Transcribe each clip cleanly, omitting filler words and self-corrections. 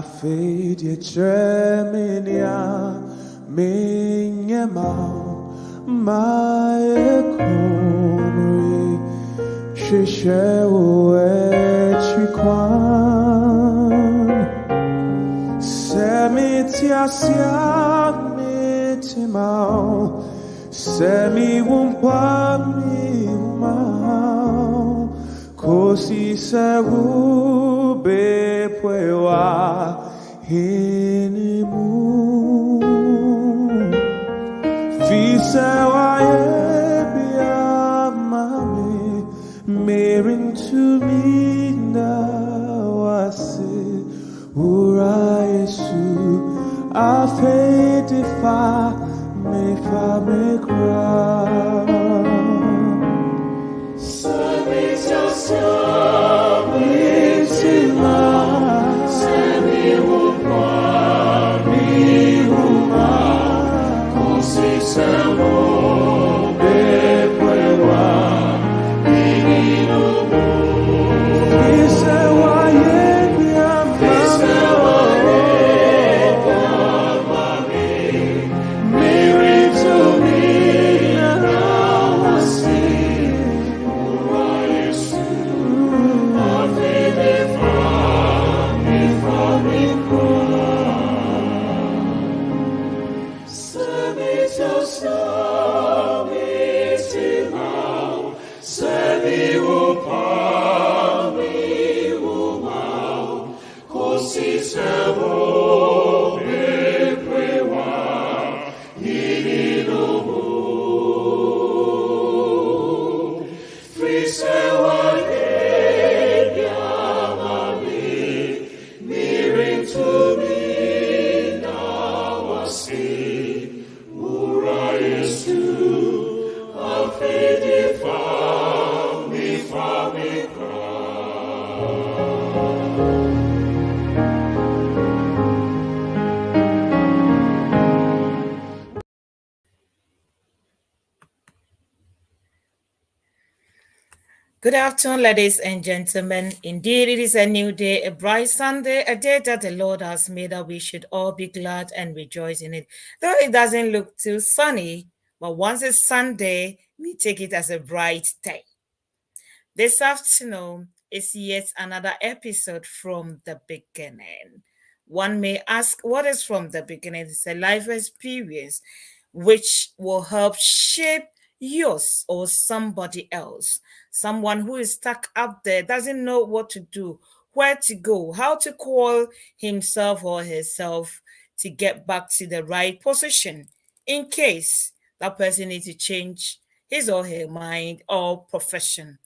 Afid ye treminia minyema mae komri shishe uechikwan semitia mitimao semi wumpa mi umao kosi se ube pwewa hinimu fisa wa ebia mami merin to me now wasi ura yesu afetifa me fa me cry Good afternoon, ladies and gentlemen. Indeed, it is a new day, a bright Sunday, a day that the Lord has made that we should all be glad and rejoice in it. Though it doesn't look too sunny, but once it's Sunday, we take it as a bright day. This afternoon is yet another episode from the beginning. One may ask, what is from the beginning? It's a life experience which will help shape yours or somebody else. Someone who is stuck up there, doesn't know what to do, where to go, how to call himself or herself to get back to the right position in case that person needs to change his or her mind or profession.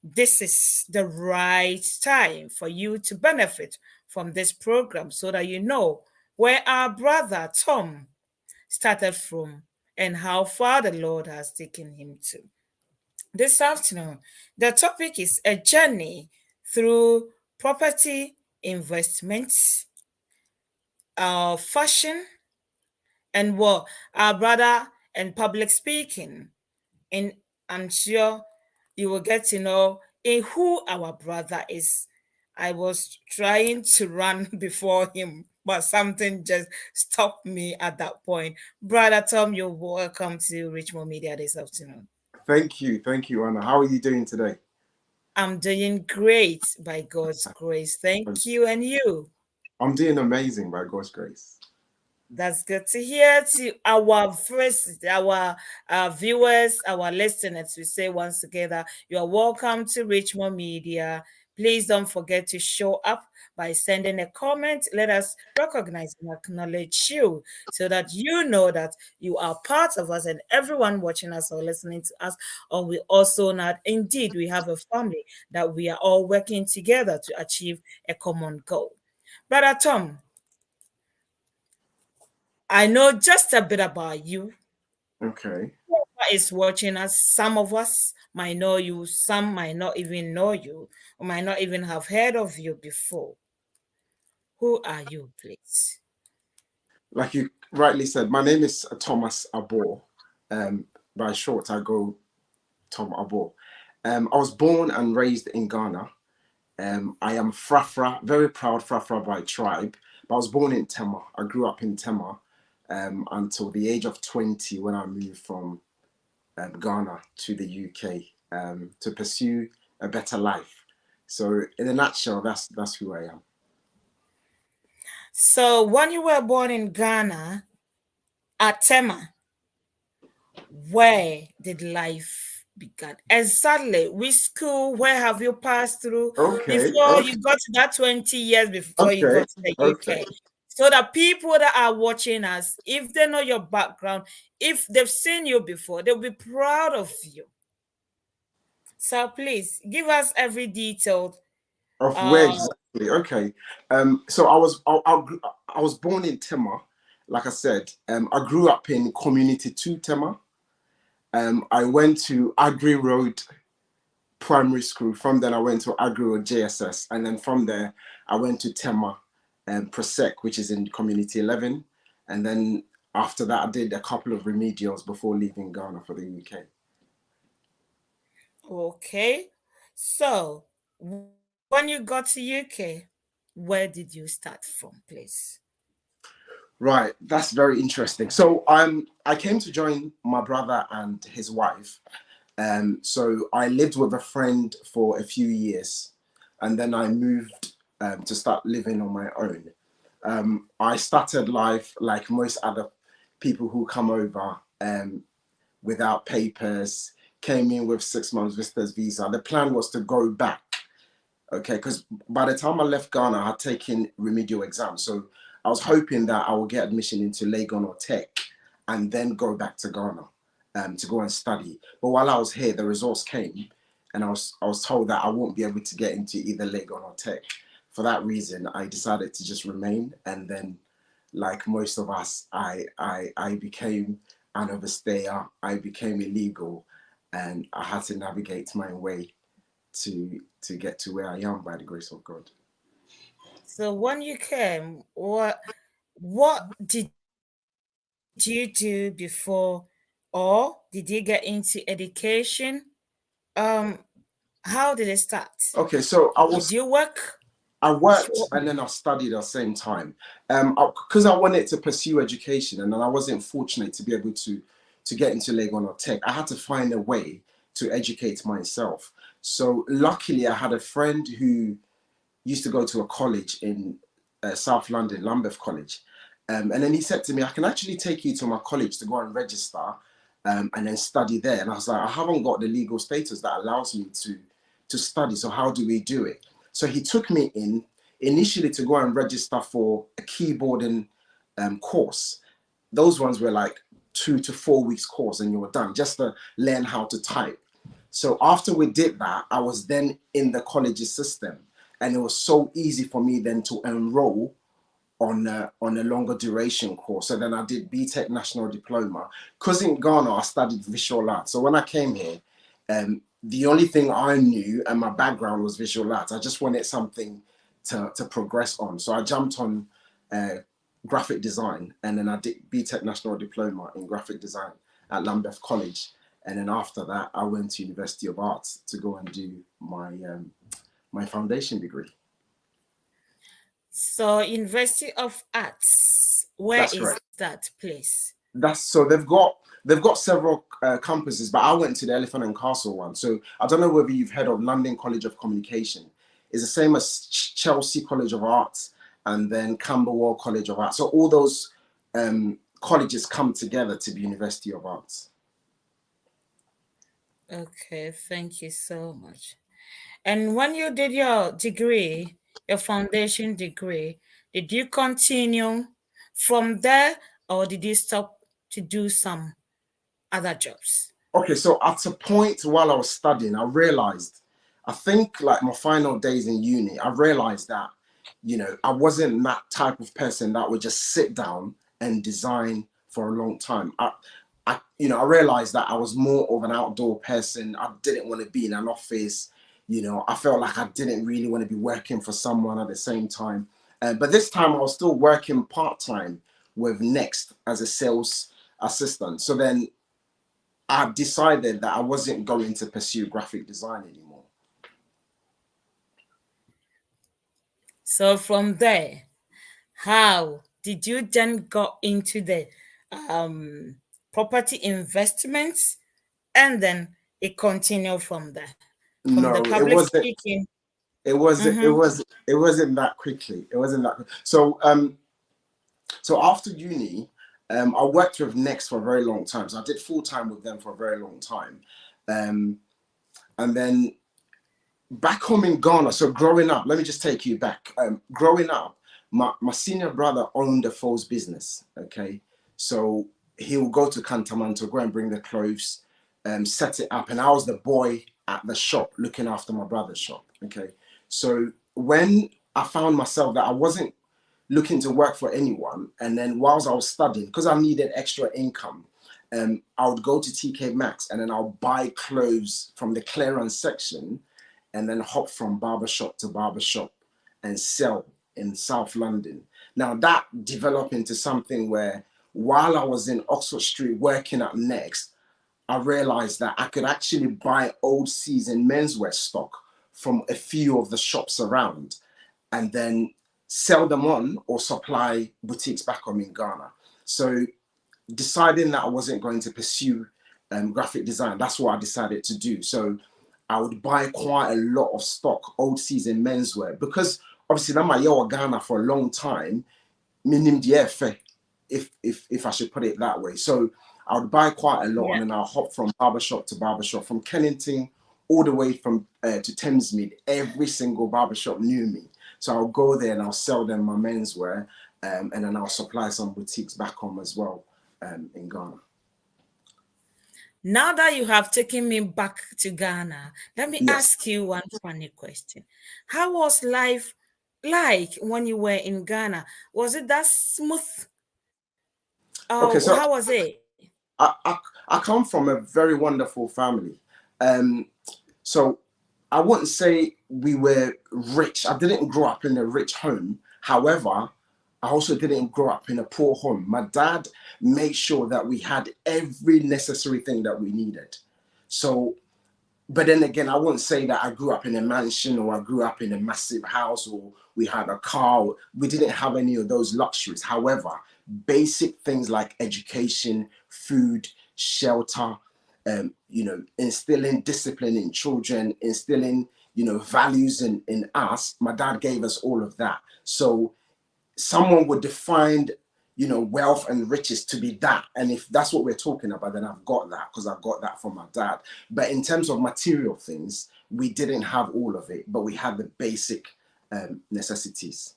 This is the right time for you to benefit from this program so that you know where our brother Tom started from and how far the Lord has taken him to. This afternoon, the topic is a journey through property investments, fashion, and what our brother and public speaking. And I'm sure you will get to know who our brother is. I was trying to run before him, but something just stopped me at that point. Brother Tom, you're welcome to Richmond Media this afternoon. Thank you, Anna. How are you doing today? I'm doing great by God's grace. Thank you. And you? I'm doing amazing by God's grace. That's good to hear. To our viewers, our listeners, we say once together, you are welcome to Richmond Media. Please don't forget to show up by sending a comment. Let us recognize and acknowledge you so that you know that you are part of us and everyone watching us or listening to us. Or we also know that indeed we have a family that we are all working together to achieve a common goal. Brother Tom, I know just a bit about you. Okay. Whoever is watching us, some of us might know you, some might not even know you, or might not even have heard of you before. Who are you, please? Like you rightly said, my name is Thomas Abora. By short, I go Tom Abora. I was born and raised in Ghana. I am Frafra, very proud Frafra by tribe. But I was born in Tema. I grew up in Tema until the age of 20 when I moved from Ghana to the UK to pursue a better life. So, in a nutshell, that's who I am. So when you were born in Ghana at Tema, where did life begin? Exactly. Which school? Where have you passed through Okay, before okay, you got to that 20 years before you okay, got to the okay. UK? So the people that are watching us, if they know your background, if they've seen you before, they'll be proud of you. So please give us every detail. Of where Uh, exactly? Okay. So I was born in Tema, like I said. I grew up in Community Two Tema. I went to Agri Road Primary School. From then I went to Agri Road JSS, and then from there I went to Tema, Prosec, which is in Community 11, and then after that I did a couple of remedials before leaving Ghana for the UK. okay. So when you got to UK, where did you start from, please? Right, that's very interesting. So I came to join my brother and his wife. So I lived with a friend for a few years, and then I moved to start living on my own. I started life like most other people who come over without papers, came in with 6 months visitors visa. The plan was to go back, okay, because by the time I left Ghana, I had taken remedial exams. So I was hoping that I would get admission into Legon or Tech and then go back to Ghana to go and study. But while I was here, the results came and I was told that I won't be able to get into either Legon or Tech. For that reason, I decided to just remain. And then, like most of us, I became an overstayer. I became illegal, and I had to navigate my way to get to where I am by the grace of God. So when you came, what did you do before, or did you get into education? Um, how did it start? Okay, so Did you work I worked before? and then I studied at the same time. Because I wanted to pursue education and then I wasn't fortunate to be able to get into Legon or Tech. I had to find a way to educate myself. So luckily, I had a friend who used to go to a college in South London, Lambeth College. And then he said to me, I can actually take you to my college to go and register and then study there. And I was like, I haven't got the legal status that allows me to study. So how do we do it? So he took me in initially to go and register for a keyboarding course. Those ones were like 2 to 4 weeks course and you were done just to learn how to type. So after we did that, I was then in the college's system, and it was so easy for me then to enroll on a longer duration course. So then I did BTEC National Diploma. Because in Ghana, I studied visual arts. So when I came here, the only thing I knew and my background was visual arts. I just wanted something to progress on. So I jumped on graphic design, and then I did BTEC National Diploma in graphic design at Lambeth College. And then after that, I went to University of Arts to go and do my foundation degree. So University of Arts, where That's is correct. that place? That's so they've got several campuses, but I went to the Elephant and Castle one. So I don't know whether you've heard of London College of Communication. It's the same as Chelsea College of Arts and then Camberwell College of Arts. So all those colleges come together to be University of Arts. Okay, thank you so much. And when you did your degree, your foundation degree, did you continue from there or did you stop to do some other jobs? Okay, so at a point while I was studying, I realized, I think like my final days in uni, I realized that, I wasn't that type of person that would just sit down and design for a long time. I realized that I was more of an outdoor person. I didn't want to be in an office. I felt like I didn't really want to be working for someone at the same time. But this time I was still working part-time with Next as a sales assistant. So then I decided that I wasn't going to pursue graphic design anymore. So from there, how did you then go into the um, property investments, and then it continued from there, from the No, it public wasn't. speaking? It wasn't. It Mm-hmm. was. It wasn't that quickly. It wasn't that. So after uni, I worked with Next for a very long time. So I did full time with them for a very long time, um, and then back home in Ghana. So growing up, let me just take you back. Growing up, my senior brother owned a Foles business. Okay, so he would go to Cantonment to go and bring the clothes, set it up, and I was the boy at the shop looking after my brother's shop. Okay, so when I found myself that I wasn't looking to work for anyone, and then whilst I was studying, because I needed extra income, I would go to TK Maxx and then I'll buy clothes from the clearance section and then hop from barbershop to barbershop and sell in South London. Now that developed into something where while I was in Oxford Street working at Next, I realized that I could actually buy old season menswear stock from a few of the shops around and then sell them on or supply boutiques back home in Ghana. So deciding that I wasn't going to pursue graphic design, that's what I decided to do. So I would buy quite a lot of stock, old season menswear, because obviously I'm a Ghana for a long time, minim the if I should put it that way. So I would buy quite a lot, Yeah. and then I'll hop from barbershop to barbershop, from Kennington all the way from to Thamesmead. Every single barbershop knew me. So I'll go there and I'll sell them my menswear, and then I'll supply some boutiques back home as well in Ghana. Now that you have taken me back to Ghana, let me Yes. ask you one funny question. How was life like when you were in Ghana? Was it that smooth? Okay, so How was it? I, I, I come from a very wonderful family. Um, so I wouldn't say we were rich. I didn't grow up in a rich home. However, I also didn't grow up in a poor home. My dad made sure that we had every necessary thing that we needed. So but then again, I wouldn't say that I grew up in a mansion or I grew up in a massive house or we had a car. We didn't have any of those luxuries. However, basic things like education, food, shelter, instilling discipline in children, instilling, values in us. My dad gave us all of that. So someone would define wealth and riches to be that, and if that's what we're talking about, then I've got that because I've got that from my dad. But in terms of material things, we didn't have all of it, but we had the basic necessities.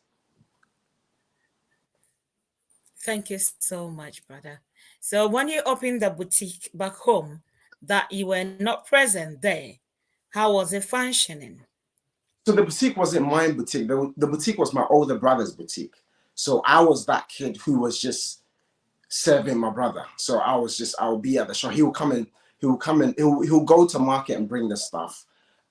Thank you so much, brother. So when you opened the boutique back home, that you were not present there, how was it functioning? So the boutique wasn't my boutique. The boutique was my older brother's boutique. So I was that kid who was just serving my brother. So I'll be at the shop. He'll go to market and bring the stuff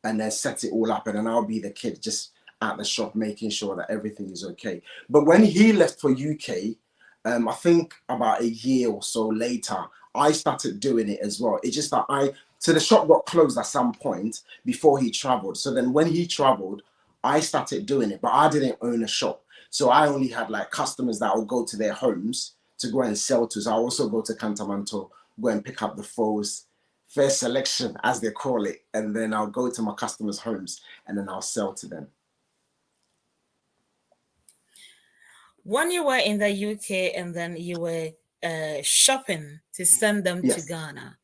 and then set it all up. And then I'll be the kid just at the shop making sure that everything is okay. But when he left for UK, I think about a year or so later, I started doing it as well. It's just that so the shop got closed at some point before he traveled. So then when he traveled, I started doing it, but I didn't own a shop. So I only had like customers that would go to their homes to go and sell to. So I also go to Cantamanto, go and pick up the foes, first selection as they call it, and then I'll go to my customers' homes and then I'll sell to them. When you were in the UK and then you were shopping to send them to Yes. Ghana,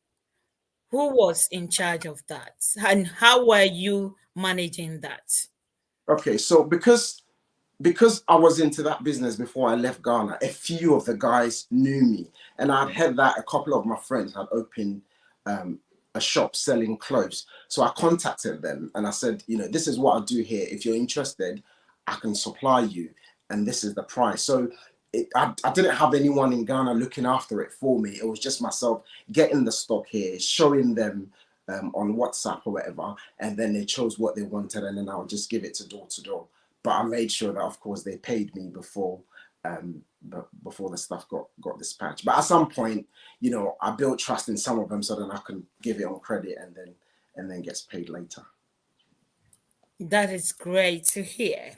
who was in charge of that? And how were you managing that? Okay, so because I was into that business before I left Ghana, a few of the guys knew me, and I'd heard that a couple of my friends had opened a shop selling clothes. So I contacted them and I said, this is what I do here. If you're interested, I can supply you, and this is the price. So I didn't have anyone in Ghana looking after it for me. It was just myself getting the stock here, showing them on WhatsApp or whatever, and then they chose what they wanted, and then I would just give it to door. But I made sure that, of course, they paid me before the stuff got dispatched. But at some point, I built trust in some of them so then I can give it on credit and then gets paid later. That is great to hear.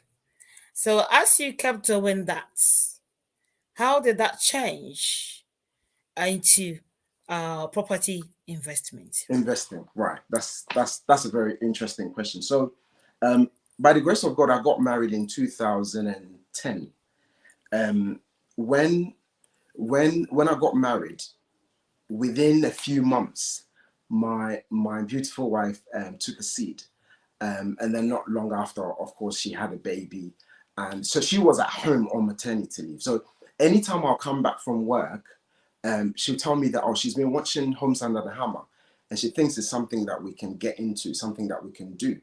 So as you kept doing that, how did that change into property investment? Investing, right? That's a very interesting question. So, by the grace of God, I got married in 2010. Um, when when I got married, within a few months, my beautiful wife took a seed, and then not long after, of course, she had a baby, and so she was at home on maternity leave. So anytime I'll come back from work, she'll tell me that, oh, she's been watching Homes Under the Hammer, and she thinks it's something that we can get into, something that we can do.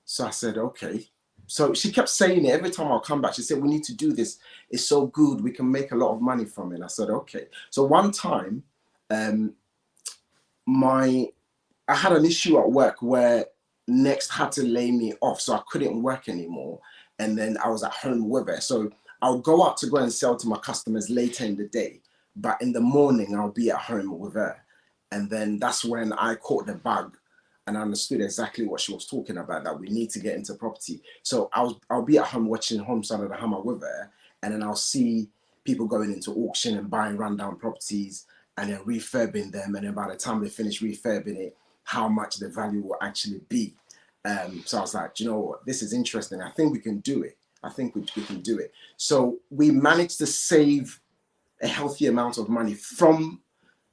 So I said, okay. So she kept saying it every time I'll come back. She said, we need to do this. It's so good. We can make a lot of money from it. And I said, okay. So one time, um, my I had an issue at work where Next had to lay me off, so I couldn't work anymore. And then I was at home with her. So I'll go out to go and sell to my customers later in the day, but in the morning I'll be at home with her. And then that's when I caught the bug and I understood exactly what she was talking about, that we need to get into property. So I'll be at home watching Homes Under the Hammer with her, and then I'll see people going into auction and buying rundown properties and then refurbing them. And then by the time they finish refurbing it, how much the value will actually be. So I was like, you know what, this is interesting. I think we can do it. I think we can do it. So we managed to save a healthy amount of money from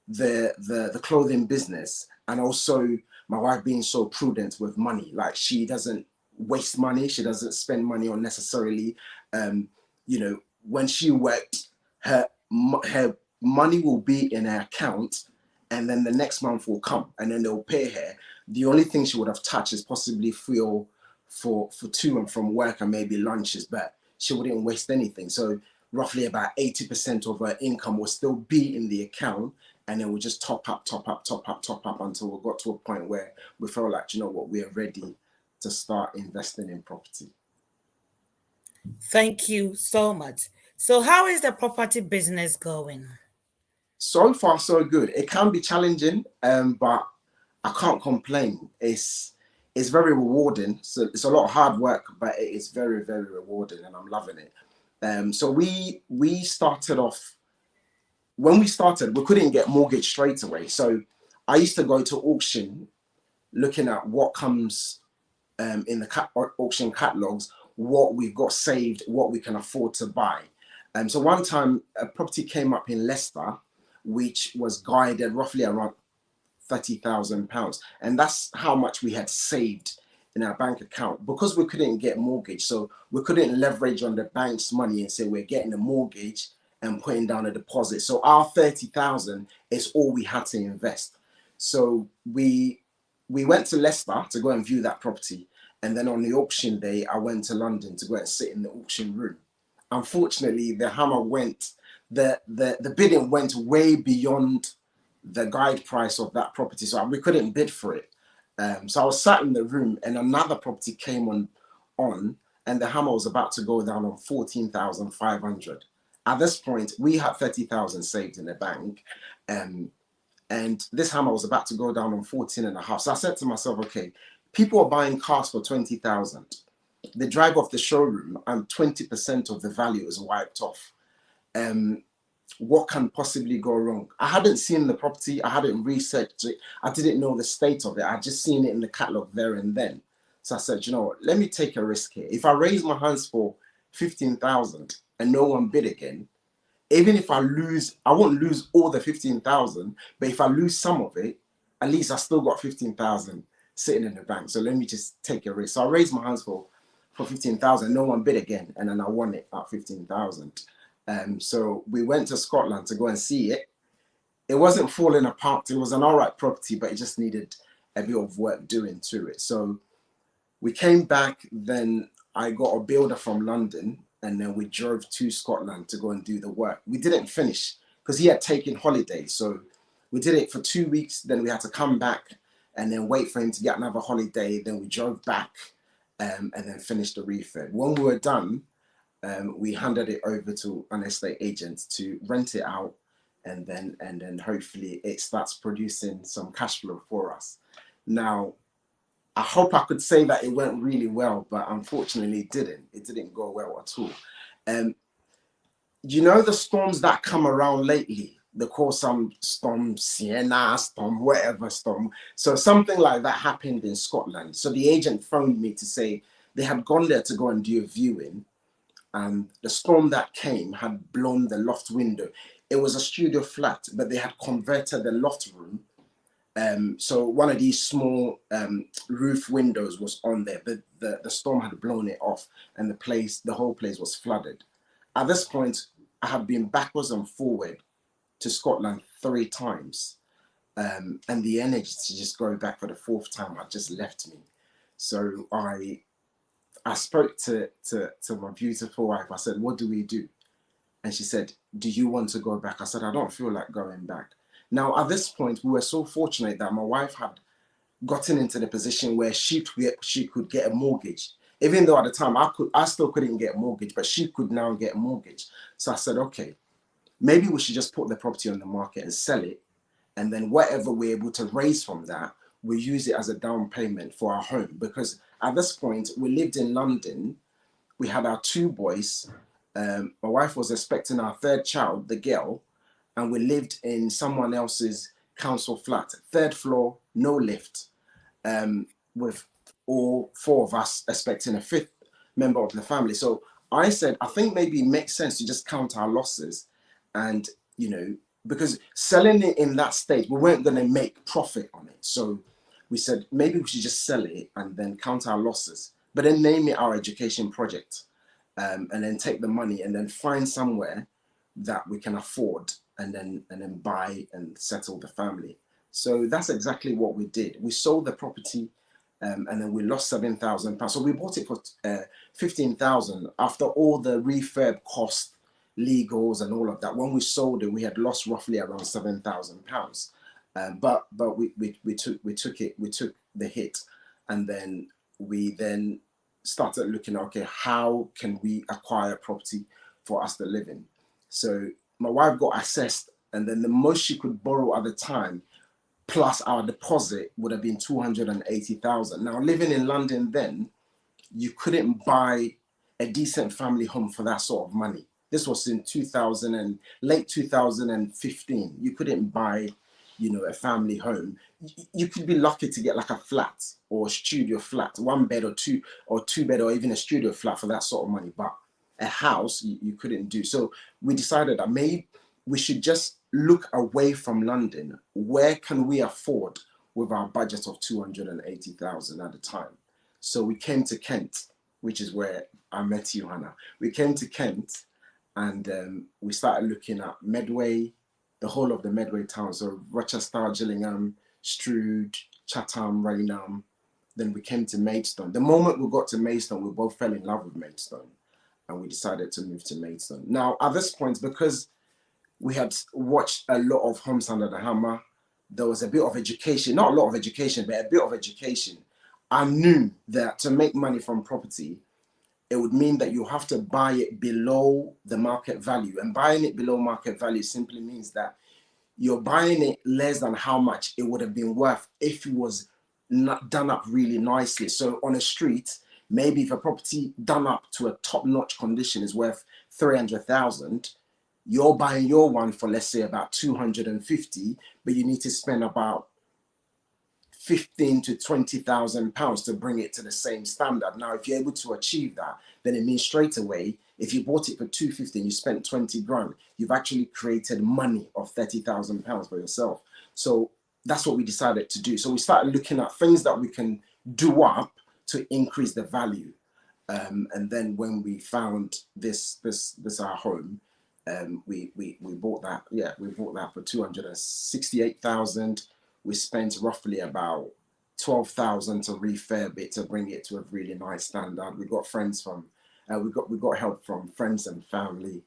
the clothing business, and also my wife being so prudent with money. Like, she doesn't waste money. She doesn't spend money unnecessarily. You know, when she worked, her money will be in her account, and then the next month will come, and then they'll pay her. The only thing she would have touched is possibly fuel for to and from work and maybe lunches, but she wouldn't waste anything. So roughly about 80% of her income will still be in the account, and then we just top up until we got to a point where we felt like, you know what, we're ready to start investing in property. Thank you so much. So how is the property business going? So far, so good. It can be challenging, but I can't complain. It's very rewarding. So it's a lot of hard work, but it is very, very rewarding, and I'm loving it. So we started off, when we started, we couldn't get mortgage straight away. So I used to go to auction, looking at what comes in the auction catalogs, what we've got saved, what we can afford to buy. So one time a property came up in Leicester, which was guided roughly around £30,000, and that's how much we had saved in our bank account, because we couldn't get mortgage. So we couldn't leverage on the bank's money and say we're getting a mortgage and putting down a deposit. So our 30,000 is all we had to invest. So we went to Leicester to go and view that property, and then on the auction day I went to London to go and sit in the auction room. Unfortunately, the bidding went way beyond the guide price of that property, so we couldn't bid for it. So I was sat in the room, and another property came on, and the hammer was about to go down on 14,500. At this point, we had 30,000 saved in the bank, and this hammer was about to go down on 14 and a half. So I said to myself, okay, people are buying cars for 20,000. They drive off the showroom, and 20% of the value is wiped off. What can possibly go wrong? I hadn't seen the property, I hadn't researched it, I didn't know the state of it. I just seen it in the catalog there and then. So I said, you know what, let me take a risk here. If I raise my hands for 15,000 and no one bid again, even if I lose, I won't lose all the 15,000, but if I lose some of it, at least I still got 15,000 sitting in the bank. So let me just take a risk. So I raised my hands for 15,000, no one bid again, and then I won it at 15,000. So we went to Scotland to go and see it. It wasn't falling apart. It was an all right property, but it just needed a bit of work doing to it. So we came back, then I got a builder from London, and then we drove to Scotland to go and do the work. We didn't finish because he had taken holidays. So we did it for 2 weeks, then we had to come back and then wait for him to get another holiday. Then we drove back and then finished the refurb. When we were done, we handed it over to an estate agent to rent it out, and then hopefully it starts producing some cash flow for us. Now, I hope I could say that it went really well, but unfortunately it didn't. It didn't go well at all. You know the storms that come around lately? They call some storm Sienna, storm whatever storm. So something like that happened in Scotland. So the agent phoned me to say they had gone there to go and do a viewing, and the storm that came had blown the loft window. It was a studio flat, but they had converted the loft room. So one of these small roof windows was on there, but the storm had blown it off, and the whole place was flooded. At this point, I had been backwards and forward to Scotland 3 times, and the energy to just go back for the 4th time had just left me. So I spoke to my beautiful wife. I said, "What do we do?" And she said, "Do you want to go back?" I said, "I don't feel like going back." Now, at this point, we were so fortunate that my wife had gotten into the position where she could get a mortgage. Even though at the time I still couldn't get a mortgage, but she could now get a mortgage. So I said, okay, maybe we should just put the property on the market and sell it. And then whatever we're able to raise from that, we use it as a down payment for our home. Because at this point, we lived in London. We had our 2 boys. My wife was expecting our 3rd child, the girl, and we lived in someone else's council flat, 3rd floor, no lift, with all 4 of us expecting a 5th member of the family. So I said, I think maybe it makes sense to just count our losses, and because selling it in that state, we weren't going to make profit on it. So we said maybe we should just sell it and then count our losses, but then name it our education project, and then take the money and then find somewhere that we can afford, and then buy and settle the family. So that's exactly what we did. We sold the property, and then we lost £7,000. So we bought it for 15,000 after all the refurb cost, legals, and all of that. When we sold it, we had lost roughly around £7,000. But we took the hit, and then we started looking, okay, how can we acquire property for us to live in? So my wife got assessed, and then the most she could borrow at the time, plus our deposit, would have been 280,000. Now, living in London then, you couldn't buy a decent family home for that sort of money. This was in late 2015. You couldn't buy, a family home. You could be lucky to get like a flat or a studio flat, 1 bed or 2 bed, or even a studio flat for that sort of money. But a house you couldn't do. So we decided that maybe we should just look away from London. Where can we afford with our budget of 280,000 at the time? So we came to Kent, which is where I met you, Hannah. We came to Kent, and we started looking at Medway, the whole of the Medway town. So Rochester, Gillingham, Strood, Chatham, Raynham. Then we came to Maidstone. The moment we got to Maidstone, we both fell in love with Maidstone, and we decided to move to Maidstone. Now, at this point, because we had watched a lot of Homes Under the Hammer, there was a bit of education, not a lot of education, but a bit of education. I knew that to make money from property, it would mean that you have to buy it below the market value. And buying it below market value simply means that you're buying it less than how much it would have been worth if it was not done up really nicely. So on a street, maybe if a property done up to a top-notch condition is worth 300,000, you're buying your one for, let's say, about 250, but you need to spend about 15 to 20,000 pounds to bring it to the same standard. Now, if you're able to achieve that, then it means straight away, if you bought it for 250 and you spent 20 grand, you've actually created money of 30,000 pounds for yourself. So that's what we decided to do. So we started looking at things that we can do up to increase the value. And then when we found this our home, we bought that. Yeah, we bought that for 268,000. We spent roughly about 12,000 to refurb it, to bring it to a really nice standard. We got we got help from friends and family,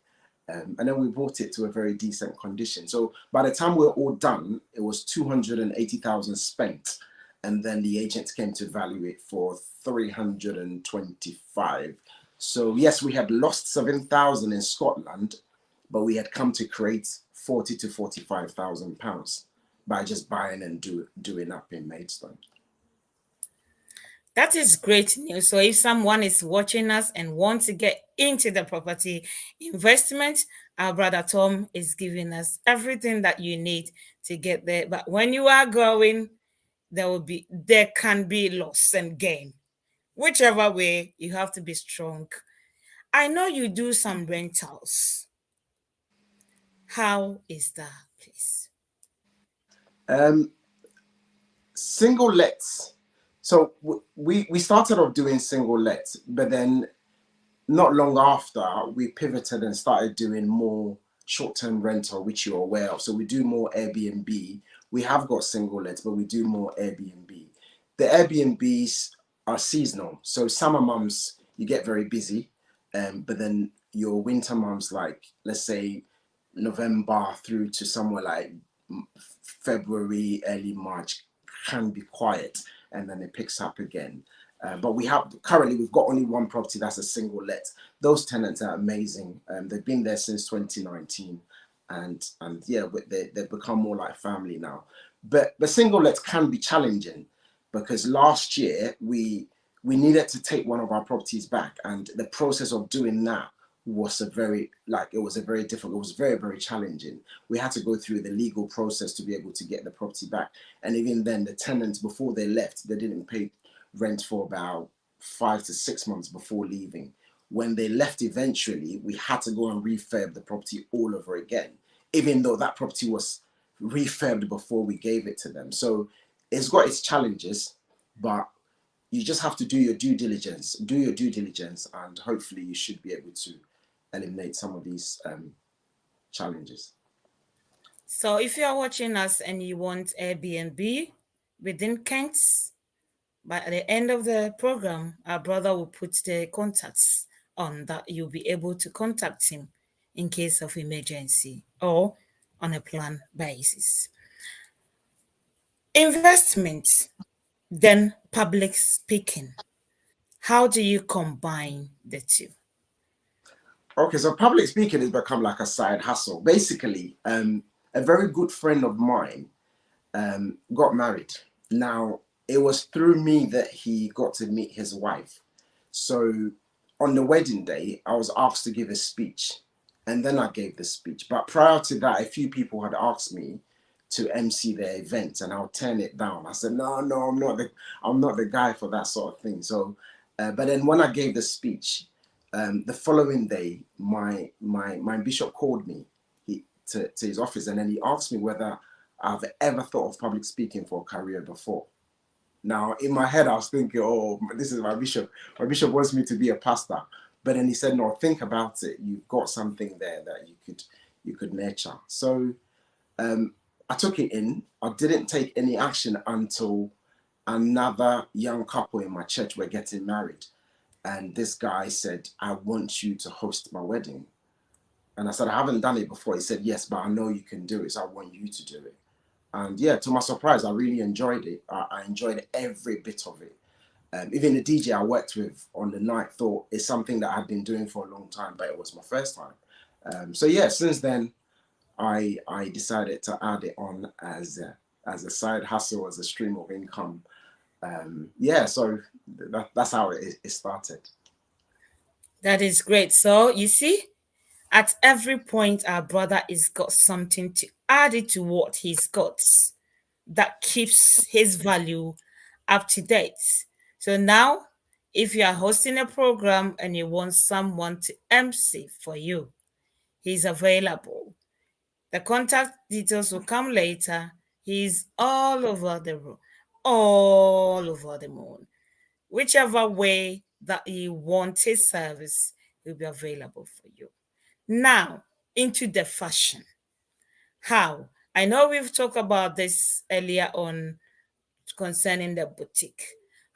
and then we brought it to a very decent condition. So by the time we we're all done, it was 280,000 spent, and then the agent came to value it for 325. So yes, we had lost 7,000 in Scotland, but we had come to create 40 to 45,000 pounds by just buying and doing up in Maidstone. That is great news. So if someone is watching us and wants to get into the property investment, our brother Tom is giving us everything that you need to get there. But when you are going, there can be loss and gain. Whichever way, you have to be strong. I know you do some rentals. How is that, please? Um, Single lets. So we started off doing single lets, but then not long after we pivoted and started doing more short-term rental, which you're aware of. So we do more Airbnb. We have got single lets, but we do more Airbnb. The Airbnbs are seasonal. So summer months you get very busy, but then your winter months, like let's say November through to somewhere like February, early March, can be quiet, and then it picks up again. But we've got only one property that's a single let. Those tenants are amazing. They've been there since 2019, and yeah, they've become more like family now. But the single lets can be challenging because last year we needed to take one of our properties back, and the process of doing that was very difficult. It was very, very challenging. We had to go through the legal process to be able to get the property back, and even then the tenants, before they left, they didn't pay rent for about 5 to 6 months before leaving. When they left eventually, we had to go and refurb the property all over again, even though that property was refurbed before we gave it to them. So it's got its challenges, but you just have to do your due diligence, and hopefully you should be able to eliminate some of these challenges. So if you are watching us and you want Airbnb within Kent, by the end of the program, our brother will put the contacts on that you'll be able to contact him in case of emergency or on a plan basis. Investment, then public speaking. How do you combine the two? Okay, so public speaking has become like a side hustle. Basically, a very good friend of mine got married. Now, it was through me that he got to meet his wife. So on the wedding day, I was asked to give a speech, and then I gave the speech. But prior to that, a few people had asked me to MC their event, and I'll turn it down. I said, no, no, I'm not the guy for that sort of thing. So, but then when I gave the speech, the following day, my bishop called me to his office, and then he asked me whether I've ever thought of public speaking for a career before. Now, in my head, I was thinking, oh, this is my bishop. My bishop wants me to be a pastor. But then he said, no, think about it. You've got something there that you could nurture. So I took it in. I didn't take any action until another young couple in my church were getting married. And this guy said, I want you to host my wedding. And I said, I haven't done it before. He said, yes, but I know you can do it. So I want you to do it. And yeah, to my surprise, I really enjoyed it. I enjoyed every bit of it. Even the DJ I worked with on the night thought it's something that I'd been doing for a long time, but it was my first time. So yeah, since then, I decided to add it on as a side hustle, as a stream of income. Yeah, so that's how it started. That is great. So you see, at every point, our brother is got something to add it to what he's got that keeps his value up to date. So now, if you are hosting a program and you want someone to MC for you, he's available. The contact details will come later. He's all over the room, all over the moon. Whichever way that you want his service will be available for you. Now, into the fashion. How? I know we've talked about this earlier on concerning the boutique.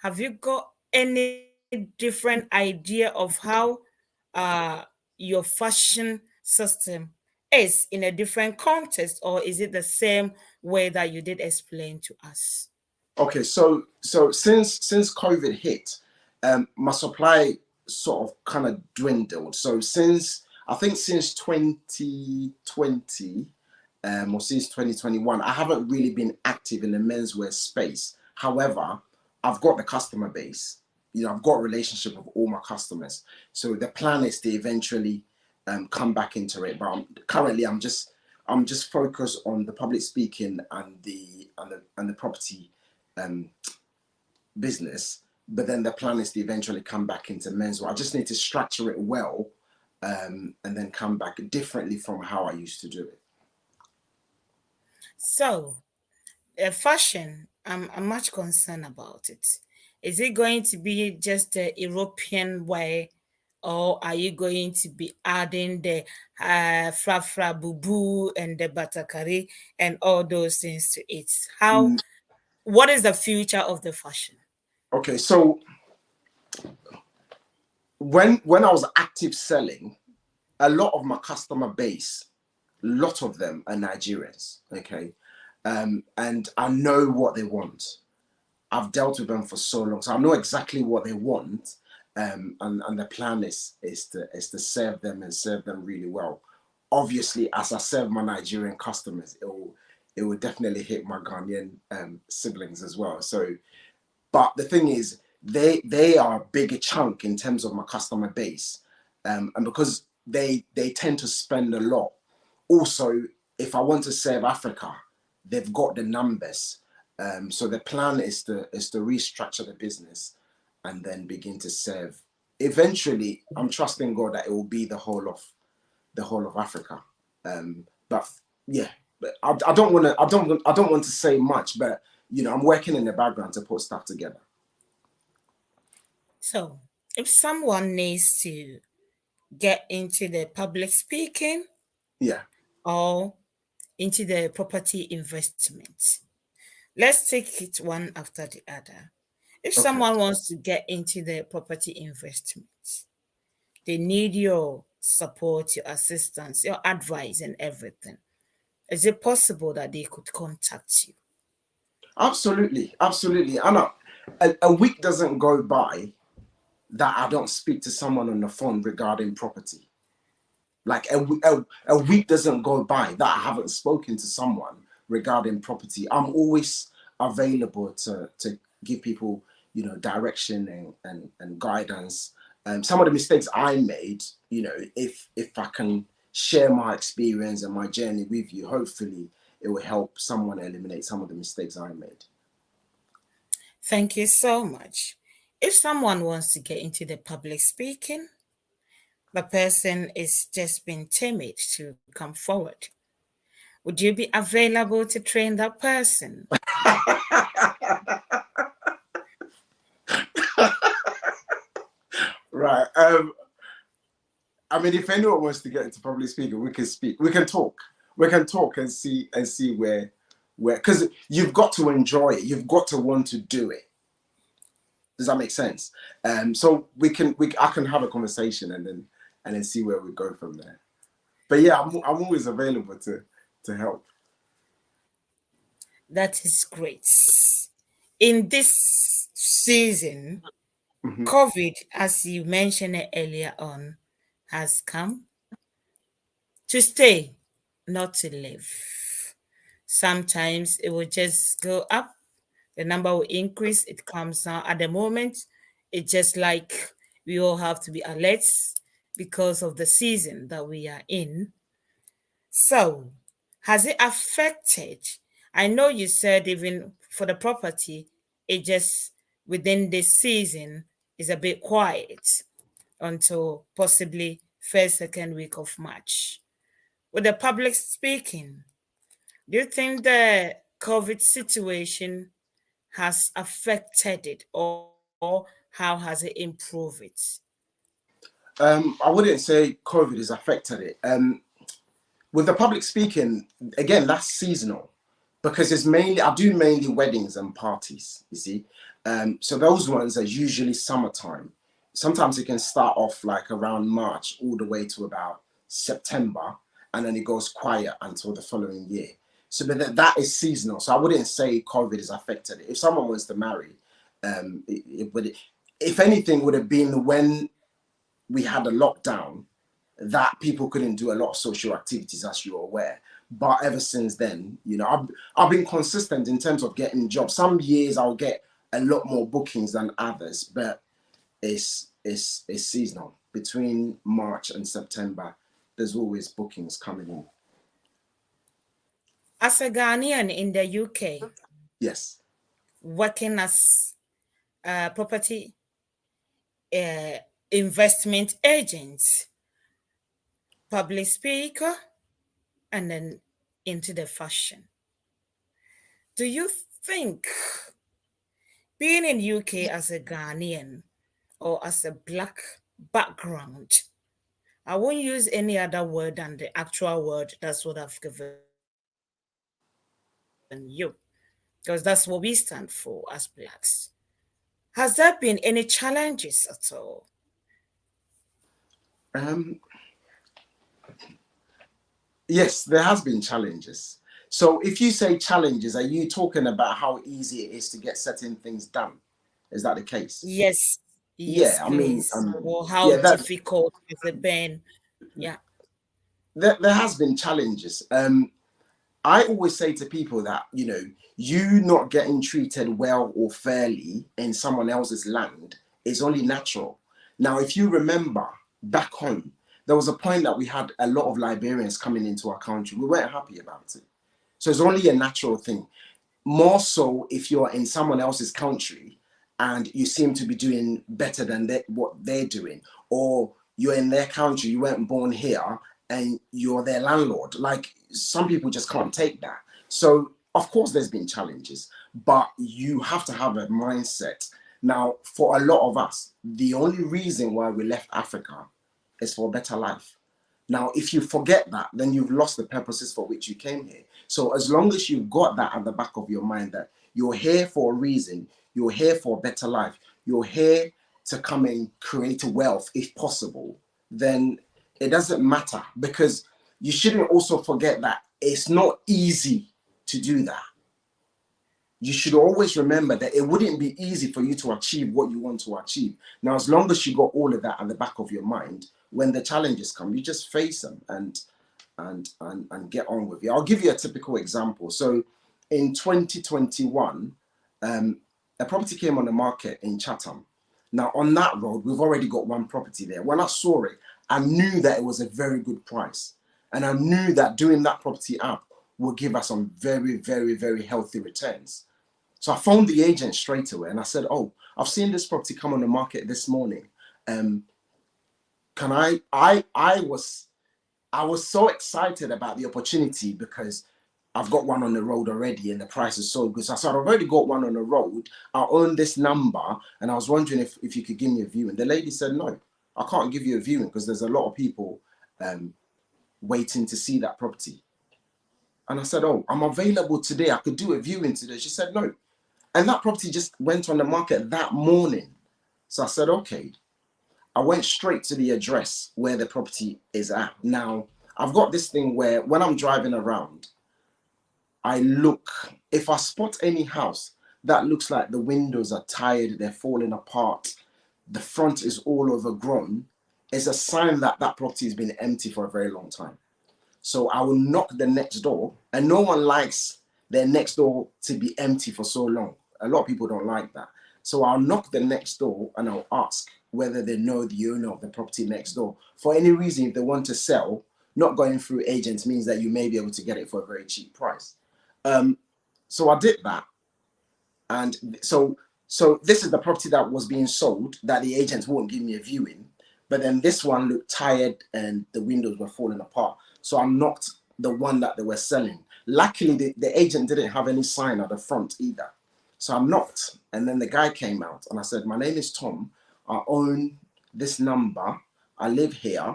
Have you got any different idea of how uh, your fashion system is in a different context, or is it the same way that you did explain to us? Okay, so since COVID hit, my supply sort of kind of dwindled. So since 2020, or since 2021, I haven't really been active in the menswear space. However, I've got the customer base. I've got a relationship with all my customers. So the plan is to eventually come back into it. But currently, I'm just focused on the public speaking and the property business. But then the plan is to eventually come back into menswear. I just need to structure it well, and then come back differently from how I used to do it. So, fashion, I'm much concerned about it. Is it going to be just the European way, or are you going to be adding the fra fra boo boo and the batakari and all those things to it? What is the future of the fashion? Okay, so when I was active selling, a lot of my customer base, a lot of them are Nigerians. Okay, and I know what they want. I've dealt with them for so long, so I know exactly what they want. And the plan is to serve them and serve them really well. Obviously, as I serve my Nigerian customers, it will definitely hit my Ghanaian siblings as well. So, but the thing is, they are a bigger chunk in terms of my customer base, and because they tend to spend a lot. Also, if I want to serve Africa, they've got the numbers. So the plan is to restructure the business and then begin to serve. Eventually, I'm trusting God that it will be the whole of Africa. But yeah, but I don't want to I don't want to say much, but I'm working in the background to put stuff together. So, if someone needs to get into the public speaking Yeah. or into the property investment, let's take it one after the other. If Okay. someone wants to get into the property investment, they need your support, your assistance, your advice, and everything. Is it possible that they could contact you? Absolutely, absolutely. Anna, a week doesn't go by that I don't speak to someone on the phone regarding property. Like a week doesn't go by that I haven't spoken to someone regarding property. I'm always available to give people, direction and guidance. Some of the mistakes I made, if I can share my experience and my journey with you, hopefully it will help someone eliminate some of the mistakes I made. Thank you so much. If someone wants to get into the public speaking, the person is just being timid to come forward. Would you be available to train that person? Right. I mean, if anyone wants to get into public speaking, we can speak. We can talk. We can talk and see where because you've got to enjoy it. You've got to want to do it. Does that make sense? So I can have a conversation and then see where we go from there. But yeah, I'm always available to help. That is great. In this season, Mhm. COVID, as you mentioned it earlier on, has come to stay, not to live. Sometimes it will just go up, the number will increase, it comes down. At the moment, it's just like we all have to be alert because of the season that we are in. So, has it affected? I know you said even for the property, it just within this season is a bit quiet until possibly first, second week of March. With the public speaking, do you think the COVID situation has affected it, or how has it improved it? I wouldn't say COVID has affected it. With the public speaking, again, that's seasonal because I do mainly weddings and parties, you see. So those ones are usually summertime. Sometimes it can start off like around March all the way to about September, and then it goes quiet until the following year. So that is seasonal. So I wouldn't say COVID has affected it. If someone wants to marry, it would, if anything, would have been when we had a lockdown that people couldn't do a lot of social activities, as you're aware. But ever since then, I've been consistent in terms of getting jobs. Some years I'll get a lot more bookings than others, but it's seasonal. Between March and September, there's always bookings coming in. As a Ghanaian in the UK, Yes. working as a property uh, investment agent, public speaker, and then into the fashion. Do you think being in UK as a Ghanaian or as a black background, I won't use any other word than the actual word that's what I've given you, because that's what we stand for as blacks. Has there been any challenges at all? Um, yes, there has been challenges. So if you say challenges, are you talking about how easy it is to get certain things done? Is that the case? Yes, yes, Yeah, I mean, please. Or how yeah, that difficult has it been? Yeah. there has been challenges. I always say to people that, you know, you not getting treated well or fairly in someone else's land is only natural. Now, if you remember back home, there was a point that we had a lot of Liberians coming into our country. We weren't happy about it. So it's only a natural thing. More so if you're in someone else's country and you seem to be doing better than what they're doing, or you're in their country, you weren't born here, and you're their landlord. Like, some people just can't take that. So of course there's been challenges, but you have to have a mindset. Now, for a lot of us, the only reason why we left Africa is for a better life. Now, if you forget that, then you've lost the purposes for which you came here. So as long as you've got that at the back of your mind, that you're here for a reason, you're here for a better life, you're here to come and create wealth if possible, then it doesn't matter, because you shouldn't also forget that it's not easy to do that. You should always remember that it wouldn't be easy for you to achieve what you want to achieve. Now, as long as you got all of that at the back of your mind, when the challenges come, you just face them and get on with it. I'll give you a typical example. So in 2021, a property came on the market in Chatham. Now, on that road, we've already got one property there. When I saw it, I knew that it was a very good price. And I knew that doing that property up would give us some very, very, very healthy returns. So I phoned the agent straight away and I said, oh, I've seen this property come on the market this morning. Can I was so excited about the opportunity because I've got one on the road already and the price is so good. So I said, I've already got one on the road. I own this number. And I was wondering if you could give me a viewing. The lady said, no, I can't give you a viewing because there's a lot of people waiting to see that property. And I said, oh, I'm available today. I could do a viewing today. She said, no. And that property just went on the market that morning. So I said, okay. I went straight to the address where the property is at. Now, I've got this thing where when I'm driving around, I look, if I spot any house that looks like the windows are tired, they're falling apart, the front is all overgrown, it's a sign that that property has been empty for a very long time. So I will knock the next door, and no one likes their next door to be empty for so long. A lot of people don't like that. So I'll knock the next door and I'll ask whether they know the owner of the property next door. For any reason, if they want to sell, not going through agents means that you may be able to get it for a very cheap price. So I did that. And so this is the property that was being sold that the agents won't give me a viewing. But then this one looked tired and the windows were falling apart. So I knocked the one that they were selling. Luckily, the agent didn't have any sign at the front either. So I knocked, and then the guy came out and I said, my name is Tom. I own this number. I live here.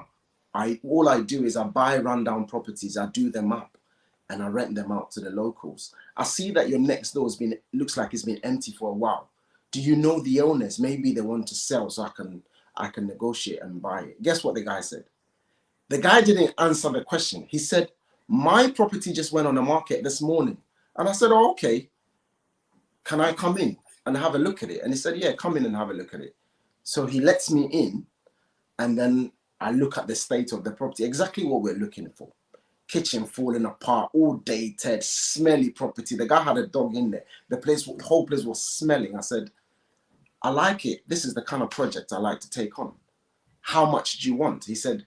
All I do is I buy rundown properties. I do them up and I rent them out to the locals. I see that your next door looks like it's been empty for a while. Do you know the owners? Maybe they want to sell so I can negotiate and buy it. Guess what the guy said? The guy didn't answer the question. He said, my property just went on the market this morning. And I said, oh, okay. Can I come in and have a look at it? And he said, yeah, come in and have a look at it. So he lets me in, and then I look at the state of the property, exactly what we're looking for. kitchen falling apart, all dated, smelly property. The guy had a dog in there. The whole place was smelling. I said, I like it. This is the kind of project I like to take on. How much do you want? He said,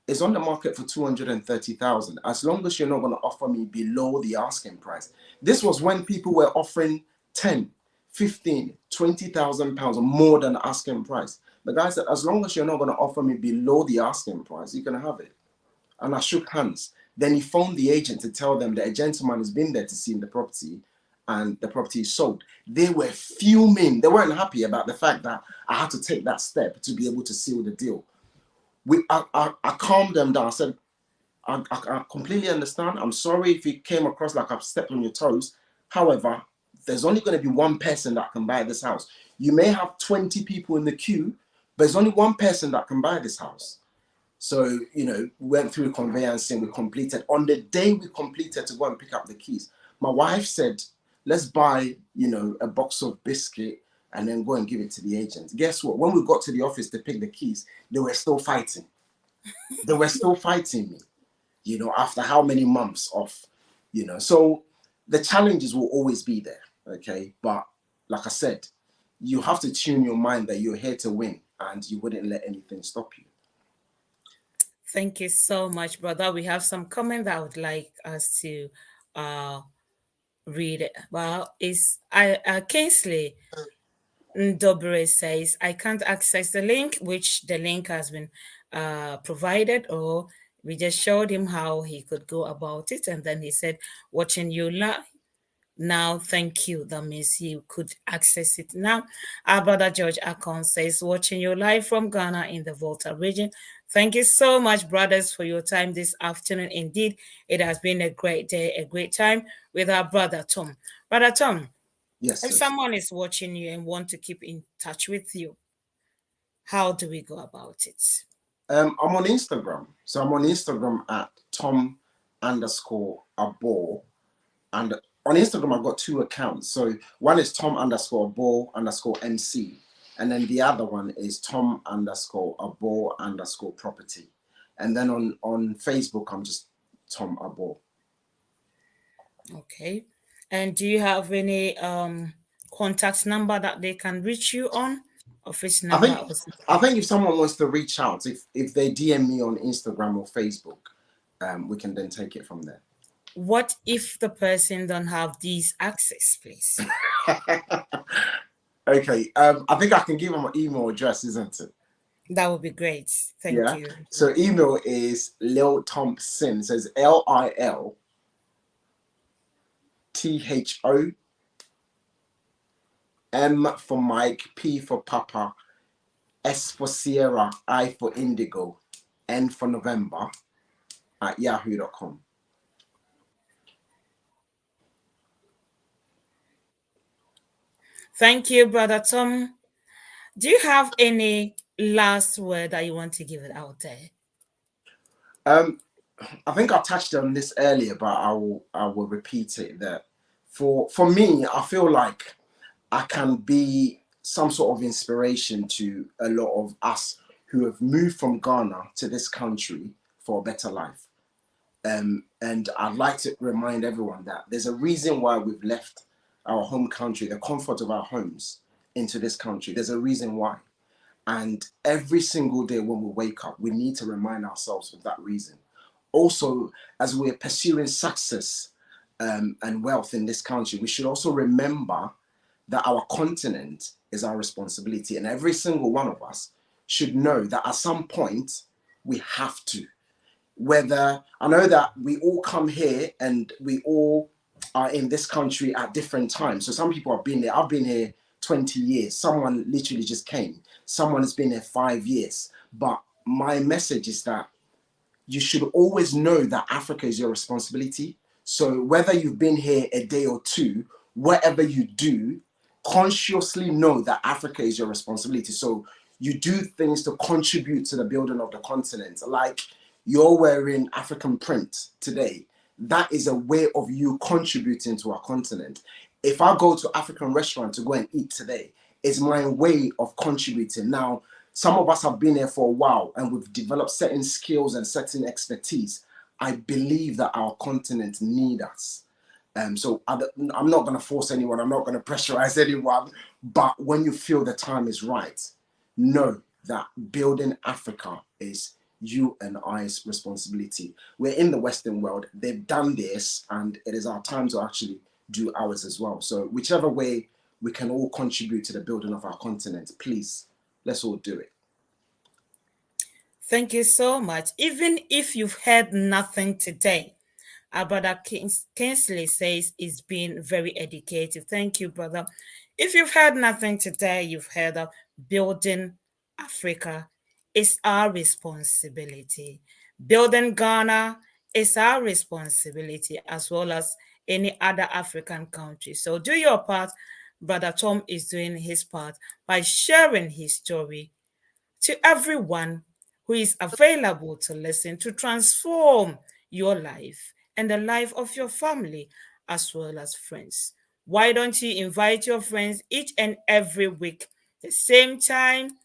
it's on the market for 230,000. As long as you're not going to offer me below the asking price. This was when people were offering 10, 15, 20,000 pounds more than the asking price. The guy said, as long as you're not going to offer me below the asking price, you can have it. And I shook hands. Then he phoned the agent to tell them that a gentleman has been there to see the property and the property is sold. They were fuming. They weren't happy about the fact that I had to take that step to be able to seal the deal. I calmed them down. I said, I completely understand. I'm sorry if it came across like I've stepped on your toes. However, there's only going to be one person that can buy this house. You may have 20 people in the queue, but there's only one person that can buy this house. So, you know, we went through conveyancing, we completed. On the day we completed to go and pick up the keys, my wife said, let's buy, you know, a box of biscuit and then go and give it to the agent. Guess what? When we got to the office to pick the keys, they were still fighting. They were still fighting me, you know, after how many months of, you know. So the challenges will always be there, okay? But like I said, you have to tune your mind that you're here to win and you wouldn't let anything stop you. Thank you so much, brother. We have some comment that I would like us to read. Well, Kingsley Dobre says, I can't access the link, which the link has been provided, or we just showed him how he could go about it. And then he said, watching you live. Now, thank you. That means he could access it now. Our brother George Akon says, watching you live from Ghana in the Volta region. Thank you so much, brothers, for your time this afternoon. Indeed, it has been a great day, a great time with our brother Tom. Brother Tom, Yes, if sir. someone is watching you and want to keep in touch with you, how do we go about it? I'm on Instagram. So I'm on Instagram at Tom_Abora. And on Instagram, I've got 2 accounts. So one is Tom_Abora_MC. And then the other one is Tom_Abora_property. And then on Facebook, I'm just Tom Abora. Okay. And do you have any contact number that they can reach you on? Office number? I think if someone wants to reach out, if they DM me on Instagram or Facebook, we can then take it from there. What if the person don't have these access, please? Okay. I think I can give them an email address, isn't it? That would be great. Thank you. So email is Lil Thompson. It says LILTHO M for Mike, P for Papa, S for Sierra, I for Indigo, N for November at yahoo.com. Thank you, Brother Tom. Do you have any last word that you want to give it out there? I think I touched on this earlier, but I will repeat it. That for me, I feel like I can be some sort of inspiration to a lot of us who have moved from Ghana to this country for a better life. And I'd like to remind everyone that there's a reason why we've left our home country, the comfort of our homes, into this country. There's a reason why. And every single day when we wake up, we need to remind ourselves of that reason. Also, as we're pursuing success and wealth in this country, we should also remember that our continent is our responsibility. And every single one of us should know that at some point, we have to. Whether, I know that we all come here and we all are in this country at different times. So some people have been there. I've been here 20 years. Someone literally just came. Someone has been here 5 years. But my message is that you should always know that Africa is your responsibility. So whether you've been here a day or two, whatever you do, consciously know that Africa is your responsibility. So you do things to contribute to the building of the continent. Like you're wearing African print today. That is a way of you contributing to our continent. If I go to African restaurant to go and eat today, it's my way of contributing. Now, some of us have been here for a while and we've developed certain skills and certain expertise. I believe that our continent need us. So I'm not going to force anyone. I'm not going to pressurize anyone. But when you feel the time is right, know that building Africa is you and I's responsibility. We're in the Western world. They've done this, and it is our time to actually do ours as well. So whichever way we can all contribute to the building of our continent, please, let's all do it. Thank you so much. Even if you've heard nothing today, our brother Kingsley says it's been very educative. Thank you, brother. If you've heard nothing today, you've heard of building Africa is our responsibility. Building Ghana is our responsibility, as well as any other African country. So do your part. Brother Tom is doing his part by sharing his story to everyone who is available to listen, to transform your life and the life of your family as well as friends. Why don't you invite your friends each and every week, the same time,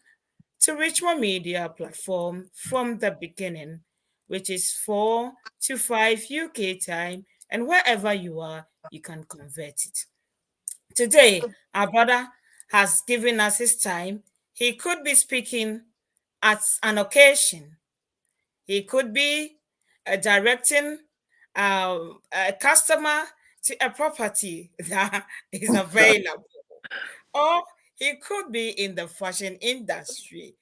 to Richmond Media platform from the beginning, which is 4 to 5 UK time, and wherever you are, you can convert it. Today, our brother has given us his time. He could be speaking at an occasion. He could be directing a customer to a property that is available. Or he could be in the fashion industry,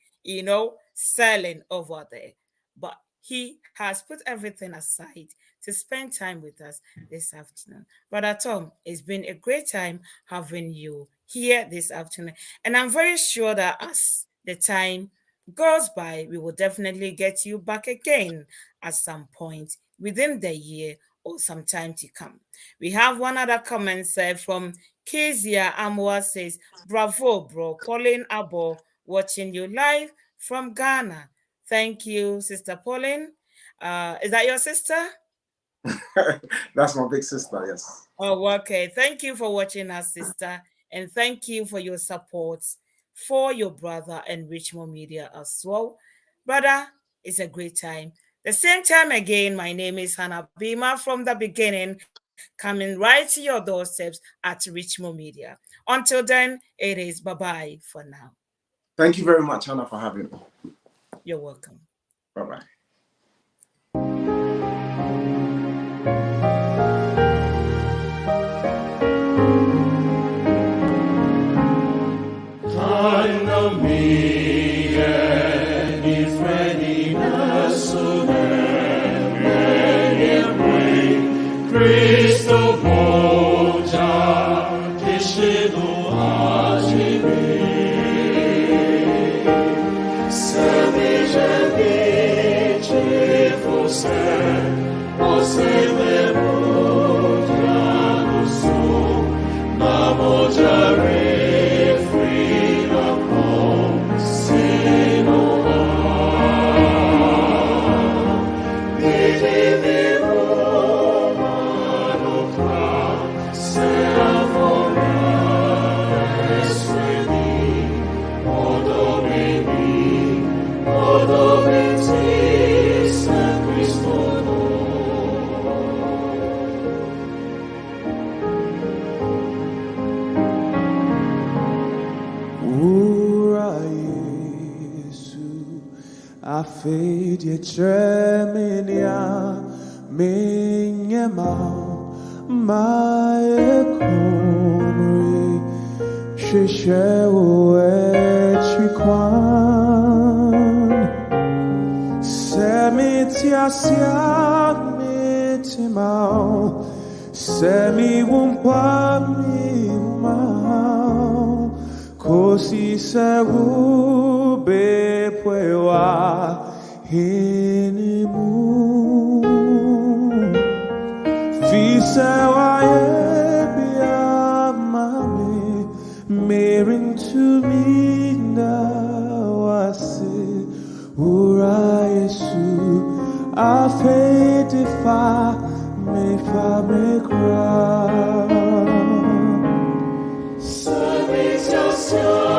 selling over there. But he has put everything aside to spend time with us this afternoon. Brother Tom, it's been a great time having you here this afternoon. And I'm very sure that as the time goes by, we will definitely get you back again at some point within the year or some time to come. We have one other comment from Kezia Amwa says, bravo, bro. Pauline Abo, watching you live from Ghana. Thank you, Sister Pauline. Is that your sister? That's my big sister, yes. Oh, okay. Thank you for watching us, sister. And thank you for your support for your brother and Richmond Media as well. Brother, it's a great time. The same time again, my name is Hanna Bimah from the beginning, coming right to your doorsteps at Richmond Media. Until then, it is bye-bye for now. Thank you very much, Hannah, for having me. You're welcome. Bye-bye. Cristo Boja, Kishino Ajimi, Semi você levoja no sul, na moja refrina com sinoa, Fade tremenia minha mão mai comri shisheu echikwan semitia mitimau semi wumpami mau kosi sewu bepuewa Hinimu Fisawa Ebia Mami Merin to me now I say Ura Yesu Afe defa me fa me cry Service yourself